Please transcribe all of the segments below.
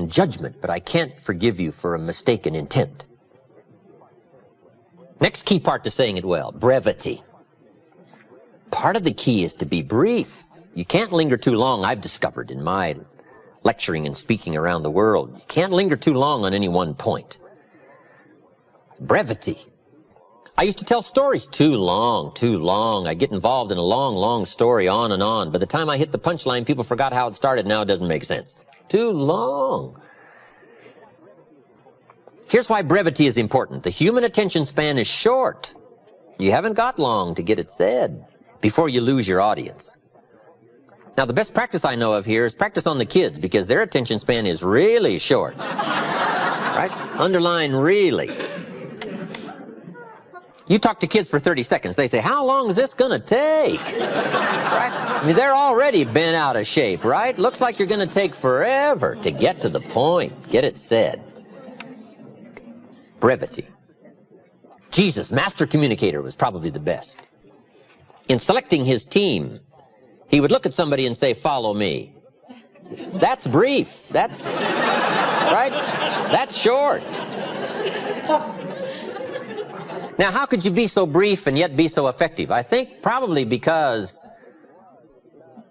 mistaken judgment, but I can't forgive you for a mistaken intent. Next key part to saying it well, brevity. Part of the key is to be brief. You can't linger too long, I've discovered in my lecturing and speaking around the world. You can't linger too long on any one point. Brevity. I used to tell stories too long. I get involved in a long story on and on. By the time I hit the punchline, people forgot how it started. Now it doesn't make sense. Too long. Here's why brevity is important. The human attention span is short. You haven't got long to get it said before you lose your audience. Now, the best practice I know of here is practice on the kids, because their attention span is really short. Right? Underline really. You talk to kids for 30 seconds. They say, how long is this going to take? Right? I mean, they're already bent out of shape, right? Looks like you're going to take forever to get to the point, get it said. Brevity. Jesus, master communicator, was probably the best. In selecting his team, he would look at somebody and say, follow me. That's brief. That's, right? That's short. Now, how could you be so brief and yet be so effective? I think probably because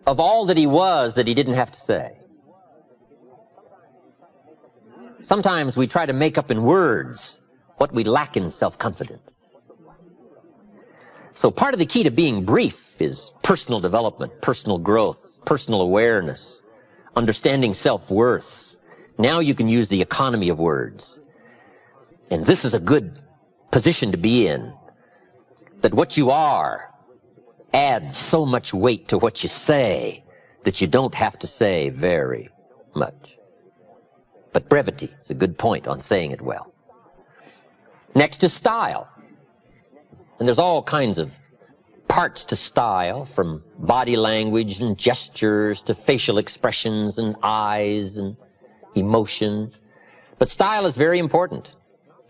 of all that he was that he didn't have to say. Sometimes we try to make up in words what we lack in self-confidence. So part of the key to being brief is personal development, personal growth, personal awareness, understanding self-worth. Now you can use the economy of words. And this is a good position to be in, that what you are adds so much weight to what you say that you don't have to say very much. But brevity is a good point on saying it well. Next is style. And there's all kinds of parts to style, from body language and gestures to facial expressions and eyes and emotion. But style is very important.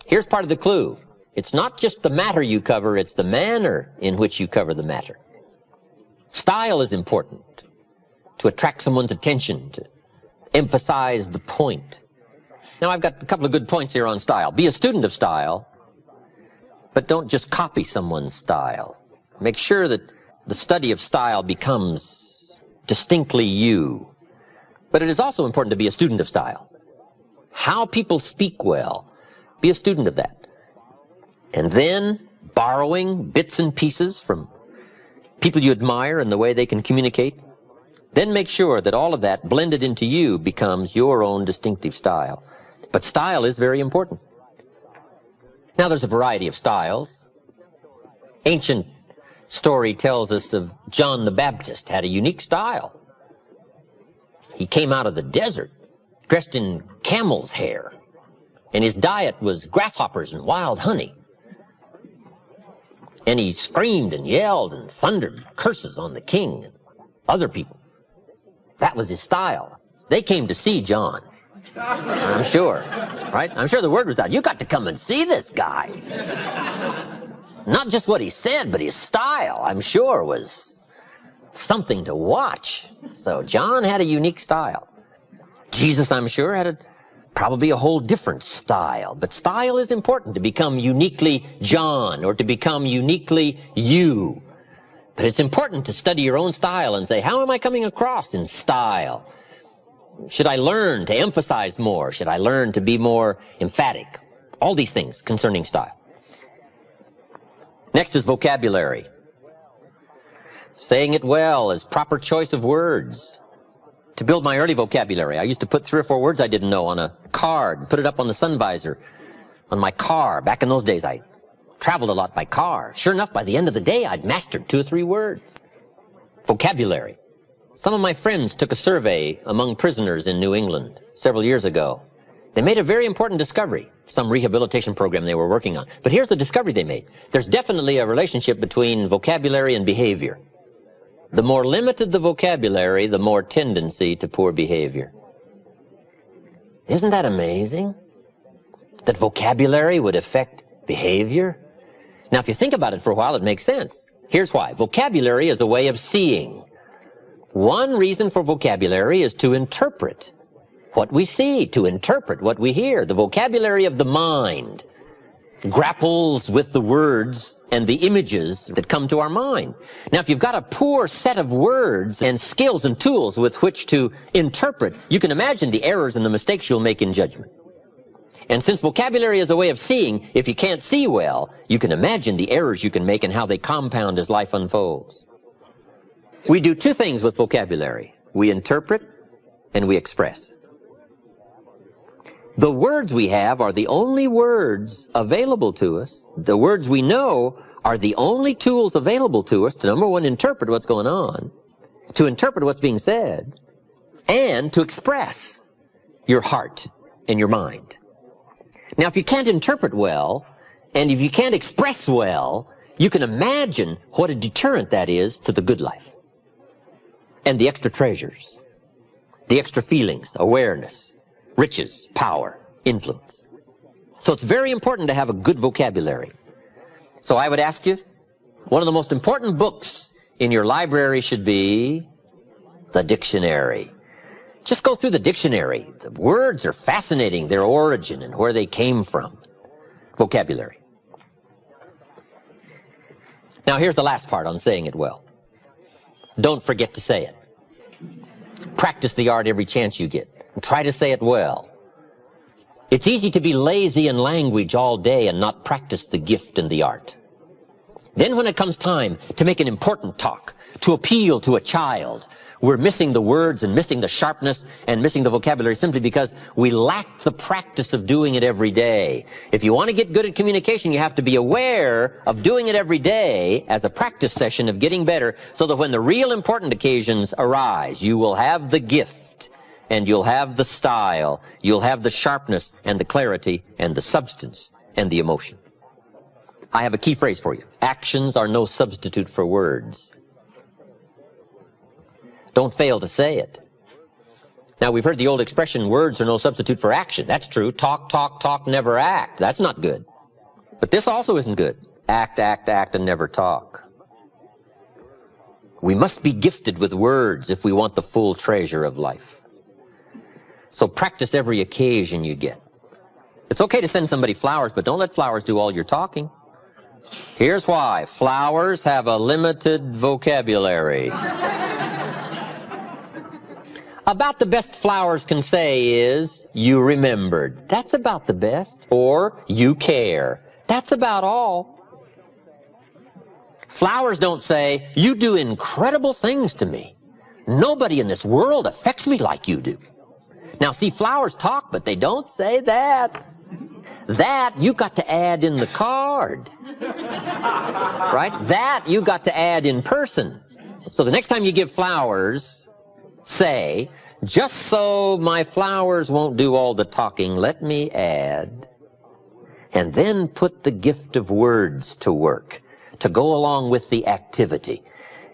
Here's part of the clue. It's not just the matter you cover, it's the manner in which you cover the matter. Style is important to attract someone's attention, to emphasize the point. Now, I've got a couple of good points here on style. Be a student of style, but don't just copy someone's style. Make sure that the study of style becomes distinctly you. But it is also important to be a student of style. How people speak well, be a student of that. And then borrowing bits and pieces from people you admire and the way they can communicate. Then make sure that all of that blended into you becomes your own distinctive style. But style is very important. Now, there's a variety of styles. Ancient story tells us of John the Baptist had a unique style. He came out of the desert dressed in camel's hair, and his diet was grasshoppers and wild honey. And he screamed and yelled and thundered curses on the king and other people. That was his style. They came to see John, I'm sure, right? I'm sure the word was out. You got to come and see this guy. Not just what he said, but his style, I'm sure, was something to watch. So John had a unique style. Jesus, I'm sure, had probably a whole different style. But style is important, to become uniquely John or to become uniquely you. But it's important to study your own style and say, how am I coming across in style? Should I learn to emphasize more? Should I learn to be more emphatic? All these things concerning style. Next is vocabulary. Saying it well is proper choice of words. To build my early vocabulary, I used to put 3 or 4 words I didn't know on a card and put it up on the sun visor on my car. Back in those days, I traveled a lot by car. Sure enough, by the end of the day, I'd mastered 2 or 3 words. Vocabulary. Some of my friends took a survey among prisoners in New England several years ago. They made a very important discovery, some rehabilitation program they were working on. But here's the discovery they made. There's definitely a relationship between vocabulary and behavior. The more limited the vocabulary, the more tendency to poor behavior. Isn't that amazing? That vocabulary would affect behavior? Now, if you think about it for a while, it makes sense. Here's why. Vocabulary is a way of seeing. One reason for vocabulary is to interpret. what we see, to interpret what we hear. The vocabulary of the mind grapples with the words and the images that come to our mind. Now, if you've got a poor set of words and skills and tools with which to interpret, you can imagine the errors and the mistakes you'll make in judgment. And since vocabulary is a way of seeing, if you can't see well, you can imagine the errors you can make and how they compound as life unfolds. We do two things with vocabulary. We interpret and we express. The words we have are the only words available to us. The words we know are the only tools available to us to, number one, interpret what's going on, to interpret what's being said, and to express your heart and your mind. Now, if you can't interpret well, and if you can't express well, you can imagine what a deterrent that is to the good life. And the extra treasures, the extra feelings, awareness, riches, power, influence. So it's very important to have a good vocabulary. So I would ask you, one of the most important books in your library should be the dictionary. Just go through the dictionary. The words are fascinating, their origin and where they came from. Vocabulary. Now here's the last part on saying it well. Don't forget to say it. Practice the art every chance you get. And try to say it well. It's easy to be lazy in language all day and not practice the gift and the art. Then when it comes time to make an important talk, to appeal to a child, we're missing the words and missing the sharpness and missing the vocabulary simply because we lack the practice of doing it every day. If you want to get good at communication, you have to be aware of doing it every day as a practice session of getting better so that when the real important occasions arise, you will have the gift and you'll have the style, you'll have the sharpness and the clarity and the substance and the emotion. I have a key phrase for you. Actions are no substitute for words. Don't fail to say it. Now, we've heard the old expression, words are no substitute for action. That's true. Talk, talk, talk, never act. That's not good. But this also isn't good. Act, act, act, and never talk. We must be gifted with words if we want the full treasure of life. So practice every occasion you get. It's okay to send somebody flowers, but don't let flowers do all your talking. Here's why. Flowers have a limited vocabulary. About the best flowers can say is, you remembered. That's about the best. Or, you care. That's about all. Flowers don't say, you do incredible things to me. Nobody in this world affects me like you do. Now, see, flowers talk, but they don't say that. That you got to add in the card. Right? That you got to add in person. So the next time you give flowers, say, just so my flowers won't do all the talking, let me add, and then put the gift of words to work to go along with the activity.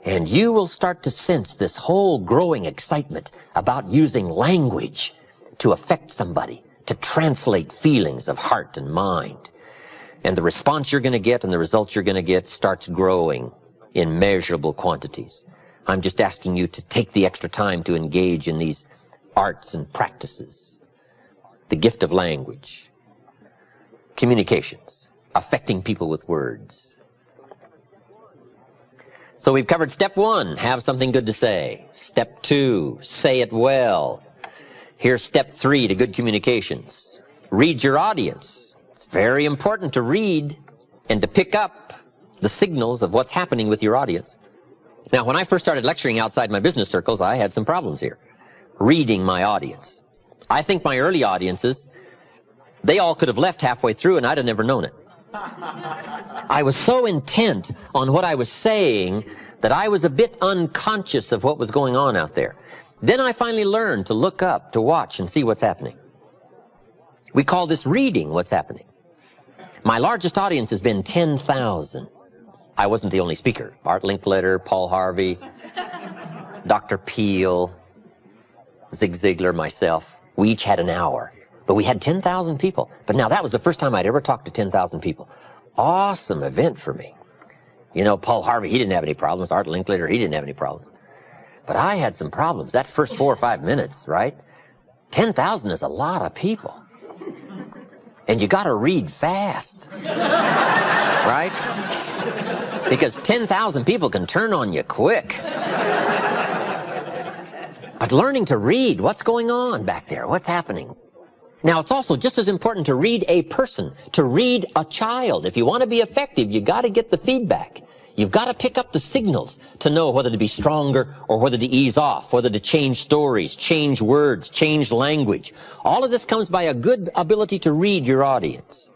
And you will start to sense this whole growing excitement about using language to affect somebody, to translate feelings of heart and mind. And the response you're going to get and the results you're going to get starts growing in measurable quantities. I'm just asking you to take the extra time to engage in these arts and practices. The gift of language. Communications. Affecting people with words. So we've covered step 1, have something good to say. Step 2, say it well. Here's step 3 to good communications. Read your audience. It's very important to read and to pick up the signals of what's happening with your audience. Now, when I first started lecturing outside my business circles, I had some problems here. Reading my audience. I think my early audiences, they all could have left halfway through and I'd have never known it. I was so intent on what I was saying that I was a bit unconscious of what was going on out there. Then I finally learned to look up, to watch and see what's happening. We call this reading what's happening. My largest audience has been 10,000. I wasn't the only speaker. Art Linkletter, Paul Harvey, Dr. Peel, Zig Ziglar, myself. We each had an hour. But we had 10,000 people. But now that was the first time I'd ever talked to 10,000 people. Awesome event for me. You know, Paul Harvey, he didn't have any problems. Art Linkletter, he didn't have any problems. But I had some problems. That first 4 or 5 minutes, right? 10,000 is a lot of people. And you got to read fast. Right? Because 10,000 people can turn on you quick. But learning to read, what's going on back there? What's happening? Now, it's also just as important to read a person, to read a child. If you want to be effective, you got to get the feedback. You've got to pick up the signals to know whether to be stronger or whether to ease off, whether to change stories, change words, change language. All of this comes by a good ability to read your audience.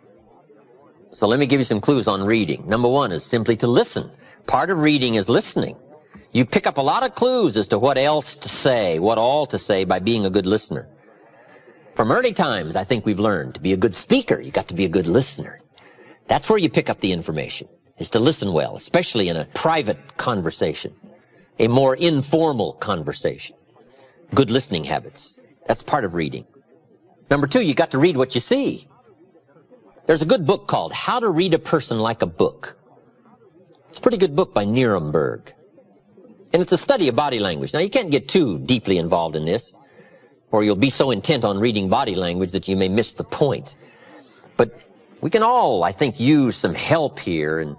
So let me give you some clues on reading. Number one is simply to listen. Part of reading is listening. You pick up a lot of clues as to what else to say, what all to say by being a good listener. From early times, I think we've learned to be a good speaker, you got to be a good listener. That's where you pick up the information, is to listen well, especially in a private conversation, a more informal conversation. Good listening habits. That's part of reading. Number two, you got to read what you see. There's a good book called How to Read a Person Like a Book. It's a pretty good book by Nuremberg. And it's a study of body language. Now, you can't get too deeply involved in this, or you'll be so intent on reading body language that you may miss the point. But we can all, I think, use some help here. And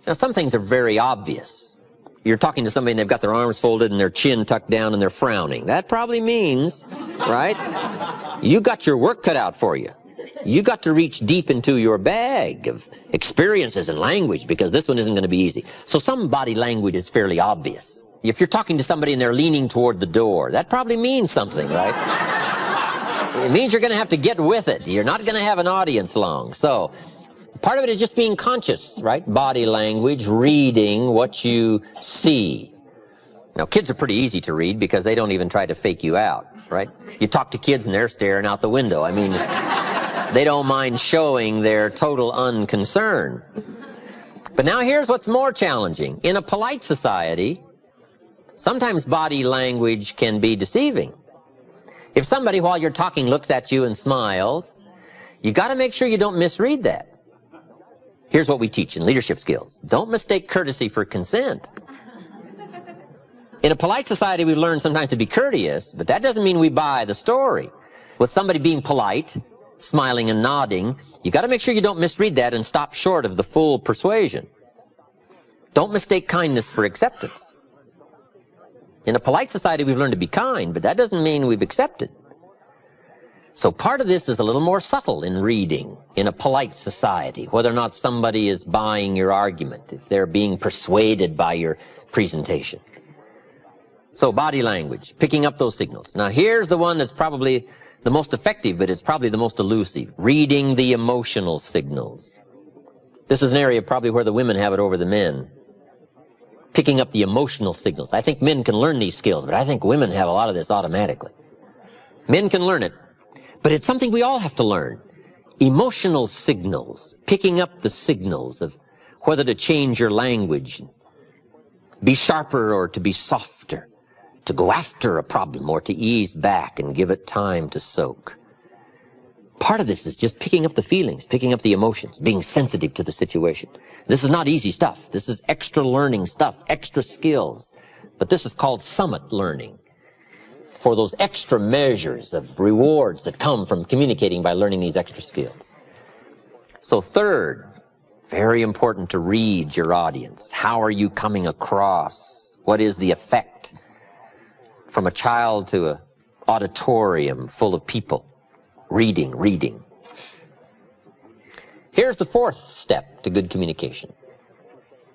now, some things are very obvious. You're talking to somebody and they've got their arms folded and their chin tucked down and they're frowning. That probably means, right, you got your work cut out for you. You got to reach deep into your bag of experiences and language, because this one isn't going to be easy. So some body language is fairly obvious. If you're talking to somebody and they're leaning toward the door, that probably means something, right? It means you're going to have to get with it. You're not going to have an audience long. So part of it is just being conscious, right? Body language, reading what you see. Now, kids are pretty easy to read because they don't even try to fake you out, right? You talk to kids and they're staring out the window. I mean, they don't mind showing their total unconcern. But now here's what's more challenging. In a polite society, sometimes body language can be deceiving. If somebody, while you're talking, looks at you and smiles, you got to make sure you don't misread that. Here's what we teach in leadership skills. Don't mistake courtesy for consent. In a polite society, we learn sometimes to be courteous, but that doesn't mean we buy the story. With somebody being polite, smiling and nodding, you got to make sure you don't misread that and stop short of the full persuasion. Don't mistake kindness for acceptance. In a polite society, we've learned to be kind, but that doesn't mean we've accepted. So part of this is a little more subtle in reading in a polite society, whether or not somebody is buying your argument, if they're being persuaded by your presentation. So body language, picking up those signals. Now here's the one that's probably the most effective, but it's probably the most elusive. Reading the emotional signals. This is an area probably where the women have it over the men. Picking up the emotional signals. I think men can learn these skills, but I think women have a lot of this automatically. Men can learn it, but it's something we all have to learn. Emotional signals. Picking up the signals of whether to change your language, be sharper or to be softer, to go after a problem or to ease back and give it time to soak. Part of this is just picking up the feelings, picking up the emotions, being sensitive to the situation. This is not easy stuff. This is extra learning stuff, extra skills. But this is called summit learning, for those extra measures of rewards that come from communicating by learning these extra skills. So third, very important to read your audience. How are you coming across? What is the effect? From a child to an auditorium full of people. Reading. Here's the fourth step to good communication.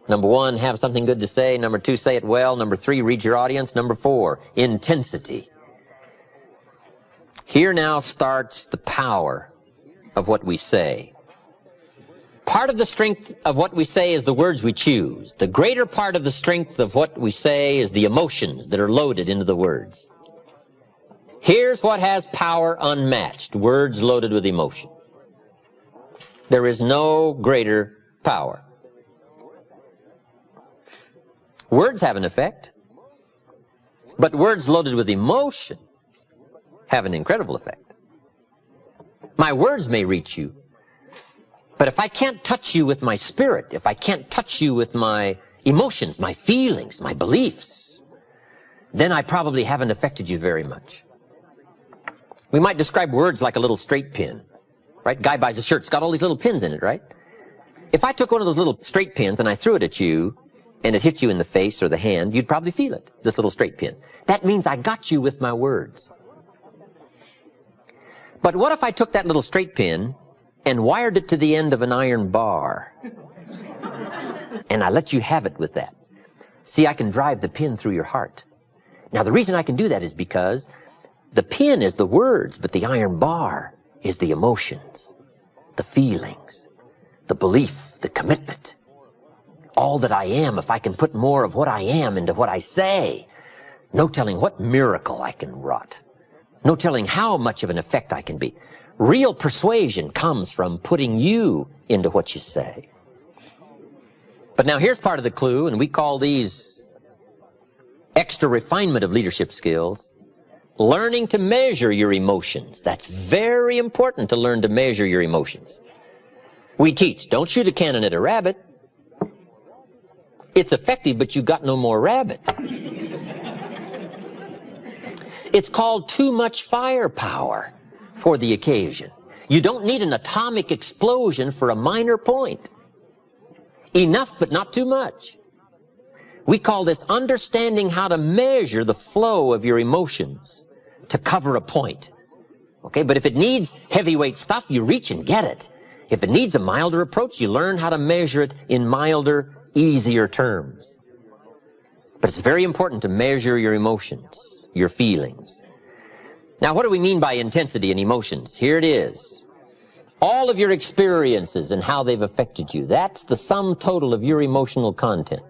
Number one, have something good to say. Number two, say it well. Number three, read your audience. Number four, intensity. Here now starts the power of what we say. Part of the strength of what we say is the words we choose. The greater part of the strength of what we say is the emotions that are loaded into the words. Here's what has power unmatched, words loaded with emotion. There is no greater power. Words have an effect, but words loaded with emotion have an incredible effect. My words may reach you, but if I can't touch you with my spirit, if I can't touch you with my emotions, my feelings, my beliefs, then I probably haven't affected you very much. We might describe words like a little straight pin, right? Guy buys a shirt, it's got all these little pins in it, right? If I took one of those little straight pins and I threw it at you, and it hit you in the face or the hand, you'd probably feel it, this little straight pin. That means I got you with my words. But what if I took that little straight pin and wired it to the end of an iron bar? And I let you have it with that. See, I can drive the pin through your heart. Now, the reason I can do that is because the pin is the words, but the iron bar is the emotions, the feelings, the belief, the commitment. All that I am, if I can put more of what I am into what I say, no telling what miracle I can wrought. No telling how much of an effect I can be. Real persuasion comes from putting you into what you say. But now here's part of the clue, and we call these extra refinement of leadership skills. Learning to measure your emotions. That's very important, to learn to measure your emotions. We teach, don't shoot a cannon at a rabbit. It's effective, but you got no more rabbit. It's called too much firepower for the occasion. You don't need an atomic explosion for a minor point. Enough, but not too much. We call this understanding how to measure the flow of your emotions to cover a point. Okay, but if it needs heavyweight stuff, you reach and get it. If it needs a milder approach, you learn how to measure it in milder, easier terms. But it's very important to measure your emotions, your feelings. Now, what do we mean by intensity and emotions? Here it is. All of your experiences and how they've affected you. That's the sum total of your emotional content.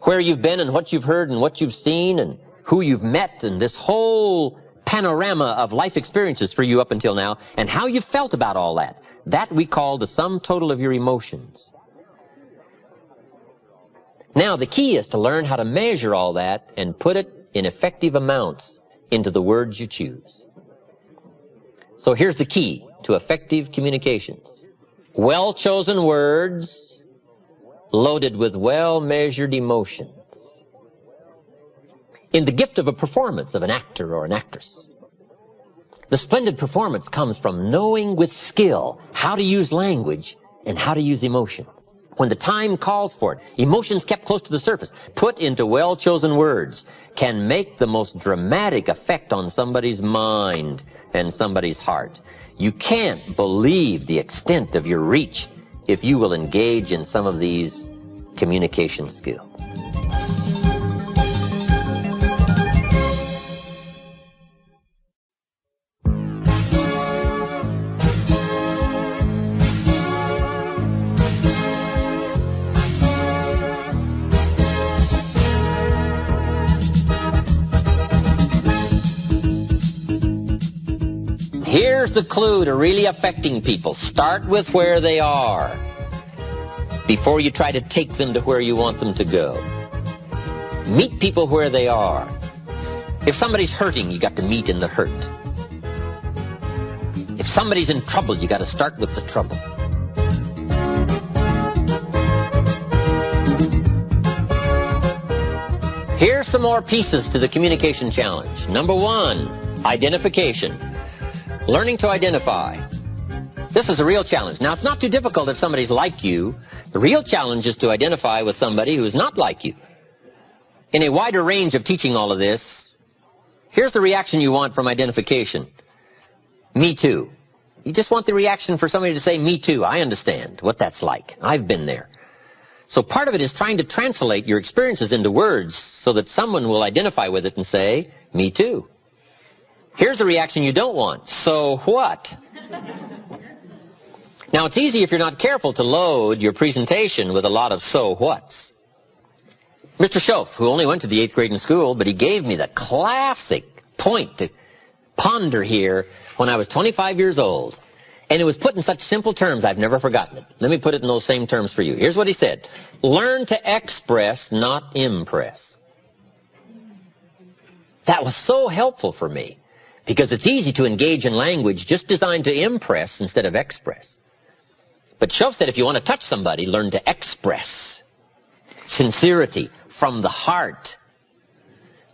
Where you've been and what you've heard and what you've seen and who you've met and this whole panorama of life experiences for you up until now and how you felt about all that. That we call the sum total of your emotions. Now, the key is to learn how to measure all that and put it in effective amounts into the words you choose. So here's the key to effective communications. Well-chosen words loaded with well-measured emotions. In the gift of a performance of an actor or an actress, the splendid performance comes from knowing with skill how to use language and how to use emotions. When the time calls for it, emotions kept close to the surface, put into well-chosen words, can make the most dramatic effect on somebody's mind and somebody's heart. You can't believe the extent of your reach if you will engage in some of these communication skills. Here's the clue to really affecting people. Start with where they are before you try to take them to where you want them to go. Meet people where they are. If somebody's hurting, you got to meet in the hurt. If somebody's in trouble, you got to start with the trouble. Here's some more pieces to the communication challenge. Number one, identification. Learning to identify. This is a real challenge. Now, it's not too difficult if somebody's like you. The real challenge is to identify with somebody who's not like you. In a wider range of teaching all of this, here's the reaction you want from identification. Me too. You just want the reaction for somebody to say, me too. I understand what that's like. I've been there. So part of it is trying to translate your experiences into words so that someone will identify with it and say, me too. Here's the reaction you don't want. So what? Now, it's easy if you're not careful to load your presentation with a lot of so whats. Mr. Schoaf, who only went to the 8th grade in school, but he gave me the classic point to ponder here when I was 25 years old. And it was put in such simple terms, I've never forgotten it. Let me put it in those same terms for you. Here's what he said. Learn to express, not impress. That was so helpful for me, because it's easy to engage in language just designed to impress instead of express. But Schoaf said if you want to touch somebody, learn to express sincerity from the heart.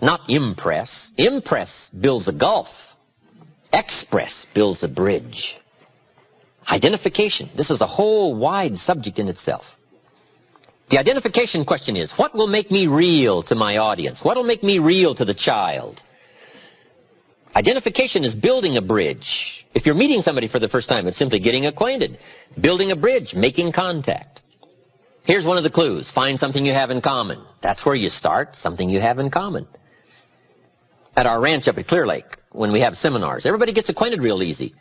not impress. Impress builds a gulf. Express builds a bridge. Identification. This is a whole wide subject in itself. The identification question is, what will make me real to my audience? What will make me real to the child? Identification is building a bridge. If you're meeting somebody for the first time, it's simply getting acquainted. Building a bridge, making contact. Here's one of the clues. Find something you have in common. That's where you start, something you have in common. At our ranch up at Clear Lake, when we have seminars, everybody gets acquainted real easy.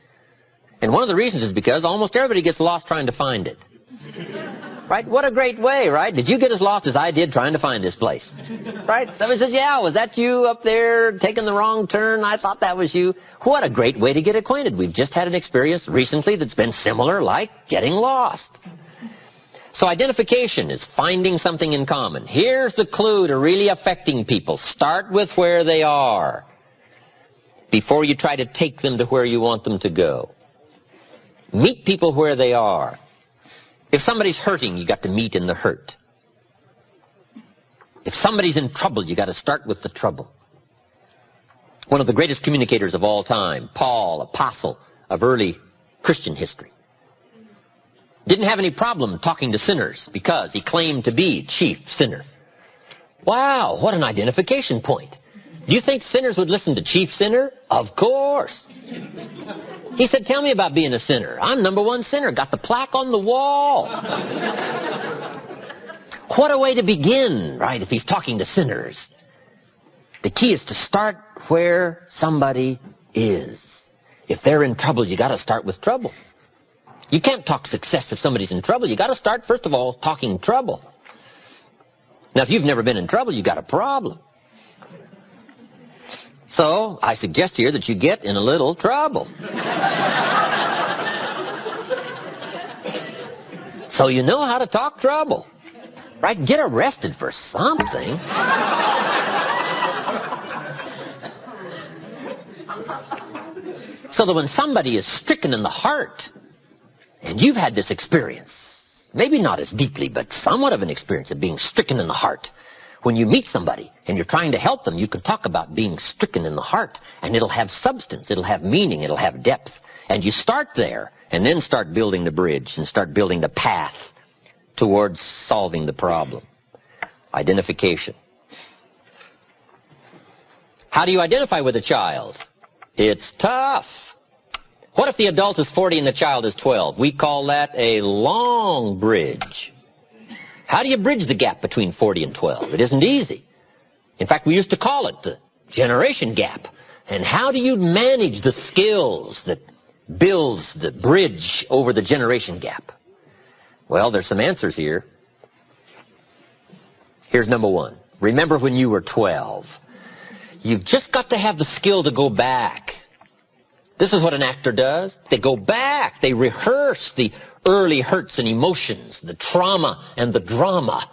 And one of the reasons is because almost everybody gets lost trying to find it. Right? What a great way, right? Did you get as lost as I did trying to find this place? Right? Somebody says, yeah, was that you up there taking the wrong turn? I thought that was you. What a great way to get acquainted. We've just had an experience recently that's been similar, like getting lost. So identification is finding something in common. Here's the clue to really affecting people. Start with where they are before you try to take them to where you want them to go. Meet people where they are. If somebody's hurting, you got to meet in the hurt. If somebody's in trouble, you got to start with the trouble. One of the greatest communicators of all time, Paul, apostle of early Christian history, didn't have any problem talking to sinners because he claimed to be chief sinner. Wow, what an identification point. Do you think sinners would listen to chief sinner? Of course. He said, tell me about being a sinner. I'm number one sinner. Got the plaque on the wall. What a way to begin, right, if he's talking to sinners. The key is to start where somebody is. If they're in trouble, you got to start with trouble. You can't talk success if somebody's in trouble. You got to start, first of all, talking trouble. Now, if you've never been in trouble, you got a problem. So, I suggest here that you get in a little trouble. So you know how to talk trouble. Right? Get arrested for something. So that when somebody is stricken in the heart, and you've had this experience, maybe not as deeply, but somewhat of an experience of being stricken in the heart. When you meet somebody and you're trying to help them, you can talk about being stricken in the heart, and it'll have substance, it'll have meaning, it'll have depth. And you start there, and then start building the bridge and start building the path towards solving the problem. Identification. How do you identify with a child? It's tough. What if the adult is 40 and the child is 12? We call that a long bridge. How do you bridge the gap between 40 and 12? It isn't easy. In fact, we used to call it the generation gap. And how do you manage the skills that builds the bridge over the generation gap? Well, there's some answers here. Here's number one. Remember when you were 12. You've just got to have the skill to go back. This is what an actor does. They go back. They rehearse the early hurts and emotions, the trauma and the drama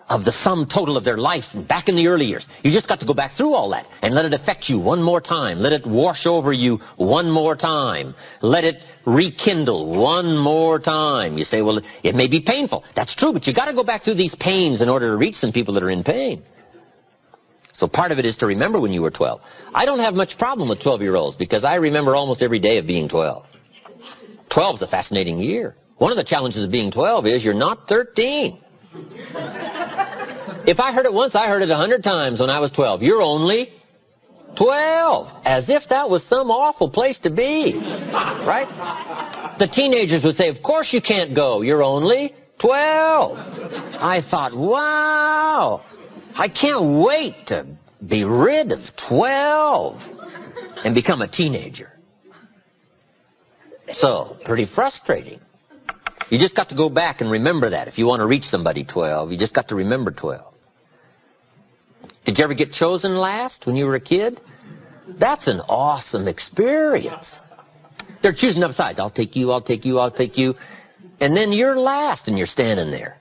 of the sum total of their life back in the early years. You just got to go back through all that and let it affect you one more time. Let it wash over you one more time. Let it rekindle one more time. You say, well, it may be painful. That's true, but you got to go back through these pains in order to reach some people that are in pain. So part of it is to remember when you were 12. I don't have much problem with 12-year-olds because I remember almost every day of being 12. 12 is a fascinating year. One of the challenges of being 12 is you're not 13. If I heard it once, I heard it 100 times when I was 12. You're only 12. As if that was some awful place to be. Right? The teenagers would say, of course you can't go. You're only 12. I thought, wow. I can't wait to be rid of 12 and become a teenager. So, pretty frustrating. You just got to go back and remember that. If you want to reach somebody 12, you just got to remember 12. Did you ever get chosen last when you were a kid? That's an awesome experience. They're choosing up sides. I'll take you, I'll take you, I'll take you. And then you're last and you're standing there.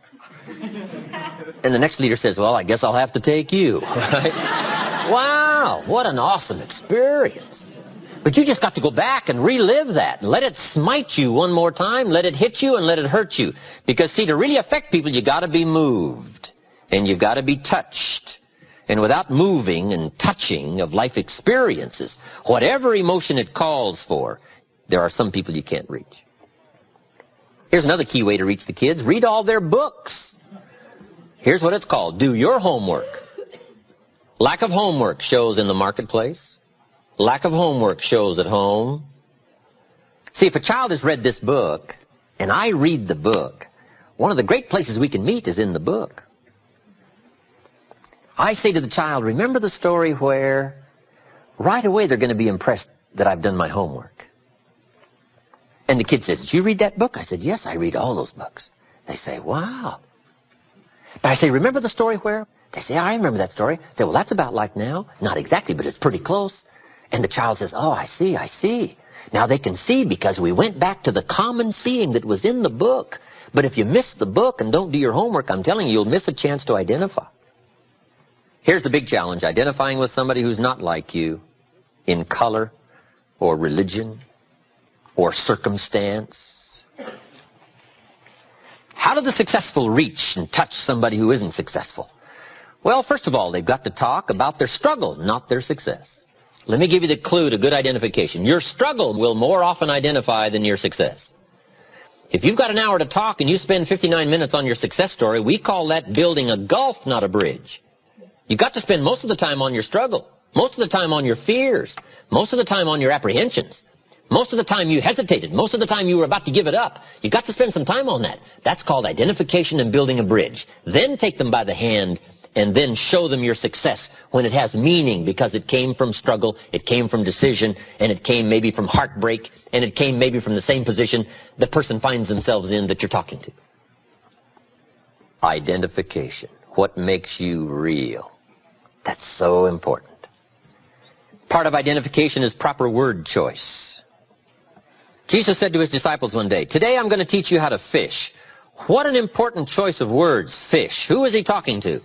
And the next leader says, well, I guess I'll have to take you. Right? Wow, what an awesome experience. But you just got to go back and relive that. Let it smite you one more time. Let it hit you and let it hurt you. Because, see, to really affect people, you got to be moved. And you've got to be touched. And without moving and touching of life experiences, whatever emotion it calls for, there are some people you can't reach. Here's another key way to reach the kids. Read all their books. Here's what it's called. Do your homework. Lack of homework shows in the marketplace. Lack of homework shows at home. See, if a child has read this book, and I read the book, one of the great places we can meet is in the book. I say to the child, remember the story where right away they're going to be impressed that I've done my homework. And the kid says, did you read that book? I said, yes, I read all those books. They say, wow. But I say, remember the story where? They say, I remember that story. I say, well, that's about like now. Not exactly, but it's pretty close. And the child says, oh, I see, I see. Now they can see because we went back to the common seeing that was in the book. But if you miss the book and don't do your homework, I'm telling you, you'll miss a chance to identify. Here's the big challenge, identifying with somebody who's not like you in color or religion or circumstance. How do the successful reach and touch somebody who isn't successful? Well, first of all, they've got to talk about their struggle, not their success. Let me give you the clue to good identification. Your struggle will more often identify than your success. If you've got an hour to talk and you spend 59 minutes on your success story, we call that building a gulf, not a bridge. You've got to spend most of the time on your struggle, most of the time on your fears, most of the time on your apprehensions, most of the time you hesitated, most of the time you were about to give it up. You've got to spend some time on that. That's called identification and building a bridge. Then take them by the hand and then show them your success when it has meaning because it came from struggle, it came from decision, and it came maybe from heartbreak, and it came maybe from the same position the person finds themselves in that you're talking to. Identification. What makes you real? That's so important. Part of identification is proper word choice. Jesus said to his disciples one day, today I'm going to teach you how to fish. What an important choice of words, fish. Who is he talking to?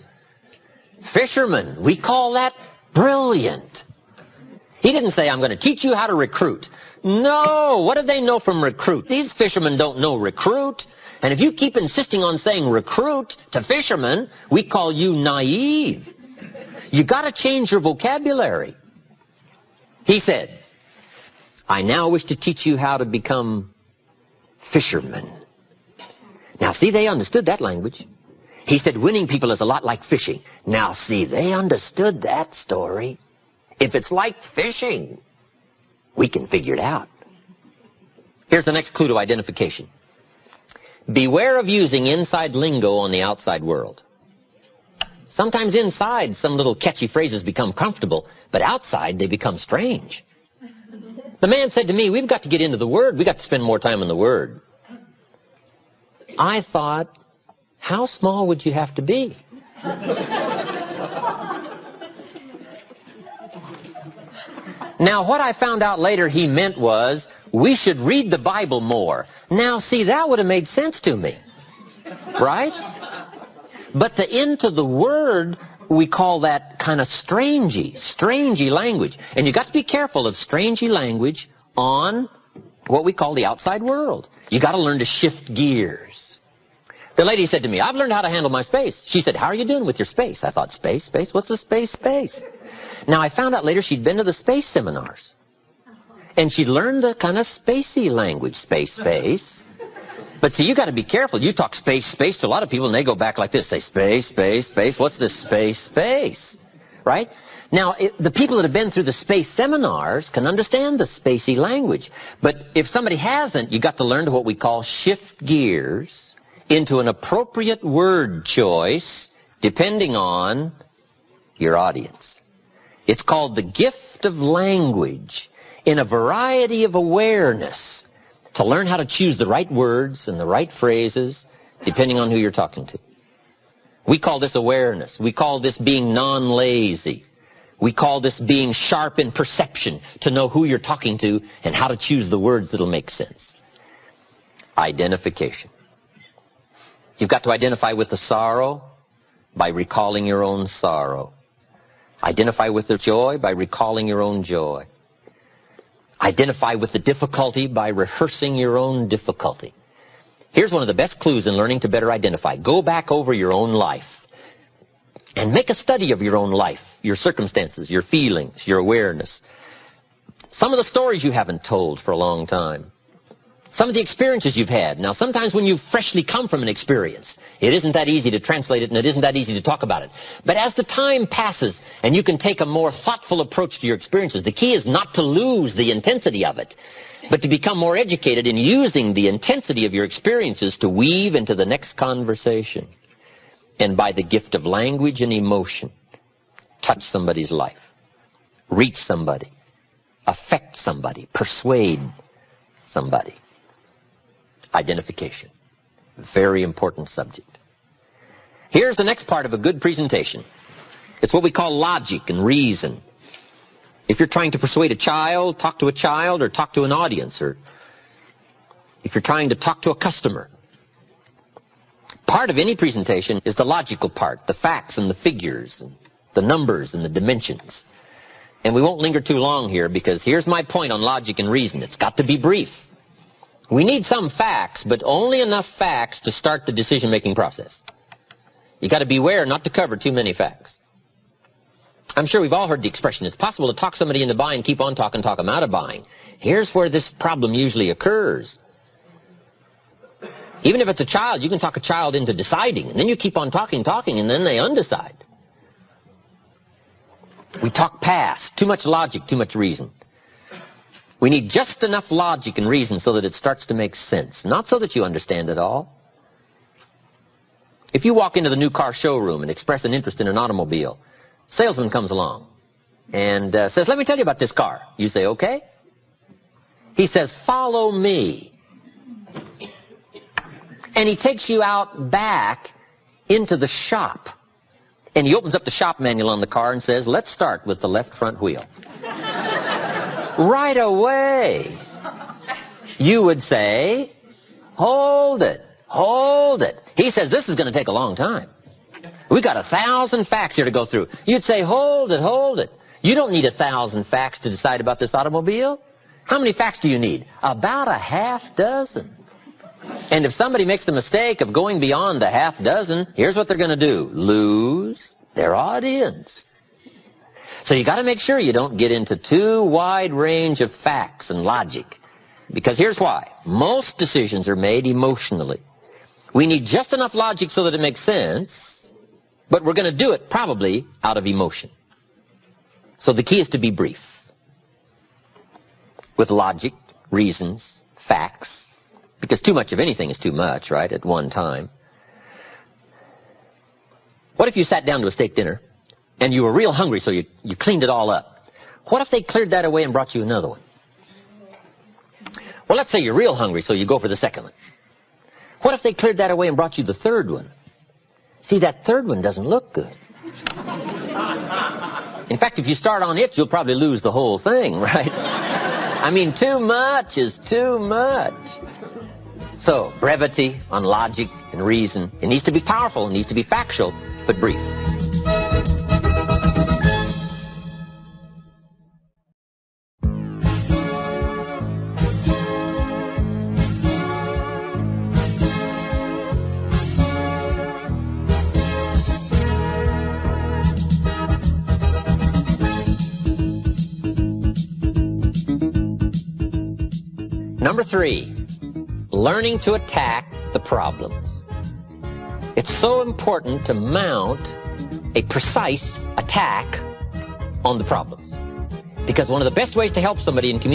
Fishermen. We call that brilliant. He didn't say, I'm going to teach you how to recruit. No, what do they know from recruit? These fishermen don't know recruit. And if you keep insisting on saying recruit to fishermen, we call you naive. You got to change your vocabulary. He said, I now wish to teach you how to become fishermen. Now, see, they understood that language. He said winning people is a lot like fishing. Now, see, they understood that story. If it's like fishing, we can figure it out. Here's the next clue to identification. Beware of using inside lingo on the outside world. Sometimes inside, some little catchy phrases become comfortable, but outside they become strange. The man said to me, we've got to get into the Word. We've got to spend more time in the Word. I thought, how small would you have to be? Now, what I found out later he meant was, we should read the Bible more. Now, see, that would have made sense to me. Right? But the into the Word, we call that kind of strangey language. And you've got to be careful of strangey language on what we call the outside world. You've got to learn to shift gears. The lady said to me, I've learned how to handle my space. She said, how are you doing with your space? I thought, space? What's the space? Now, I found out later she'd been to the space seminars. And she'd learned the kind of spacey language, space. But see, you got to be careful. You talk space to a lot of people, and they go back like this. Say, space. What's this space? Right? Now, the people that have been through the space seminars can understand the spacey language. But if somebody hasn't, you got to learn to what we call shift gears into an appropriate word choice depending on your audience. It's called the gift of language in a variety of awareness to learn how to choose the right words and the right phrases depending on who you're talking to. We call this awareness. We call this being non-lazy. We call this being sharp in perception to know who you're talking to and how to choose the words that'll make sense. Identification. You've got to identify with the sorrow by recalling your own sorrow. Identify with the joy by recalling your own joy. Identify with the difficulty by rehearsing your own difficulty. Here's one of the best clues in learning to better identify. Go back over your own life And make a study of your own life, your circumstances, your feelings, your awareness. Some of the stories you haven't told for a long time. Some of the experiences you've had. Now, sometimes when you've freshly come from an experience, it isn't that easy to translate it and it isn't that easy to talk about it. But as the time passes and you can take a more thoughtful approach to your experiences, the key is not to lose the intensity of it, but to become more educated in using the intensity of your experiences to weave into the next conversation. And by the gift of language and emotion, touch somebody's life, reach somebody, affect somebody, persuade somebody. Identification. Very important subject. Here's the next part of a good presentation. It's what we call logic and reason. If you're trying to persuade a child, talk to a child, or talk to an audience, or if you're trying to talk to a customer, part of any presentation is the logical part, the facts and the figures, and the numbers and the dimensions. And we won't linger too long here because here's my point on logic and reason. It's got to be brief. We need some facts, but only enough facts to start the decision-making process. You got to beware not to cover too many facts. I'm sure we've all heard the expression, it's possible to talk somebody into buying, keep on talking, talk them out of buying. Here's where this problem usually occurs. Even if it's a child, you can talk a child into deciding, and then you keep on talking, and then they undecide. We talk past. Too much logic, too much reason. We need just enough logic and reason so that it starts to make sense, not so that you understand it all. If you walk into the new car showroom and express an interest in an automobile, salesman comes along and says, "Let me tell you about this car." You say, "Okay." He says, "Follow me." And he takes you out back into the shop. And he opens up the shop manual on the car and says, "Let's start with the left front wheel." Right away, you would say, "Hold it, hold it." He says, "This is going to take a long time. We got 1,000 facts here to go through." You'd say, "Hold it, hold it. You don't need 1,000 facts to decide about this automobile. How many facts do you need?" "About a half dozen." And if somebody makes the mistake of going beyond the half dozen, here's what they're going to do: lose their audience. So you got to make sure you don't get into too wide range of facts and logic. Because here's why. Most decisions are made emotionally. We need just enough logic so that it makes sense, but we're going to do it probably out of emotion. So the key is to be brief. With logic, reasons, facts. Because too much of anything is too much, right, at one time. What if you sat down to a steak dinner and you were real hungry, so you cleaned it all up? What if they cleared that away and brought you another one? Well, let's say you're real hungry, so you go for the second one. What if they cleared that away and brought you the third one? See, that third one doesn't look good. In fact, if you start on it, you'll probably lose the whole thing, right? I mean, too much is too much. So, brevity on logic and reason. It needs to be powerful, it needs to be factual, but brief. Number 3, learning to attack the problems. It's so important to mount a precise attack on the problems. Because one of the best ways to help somebody in communication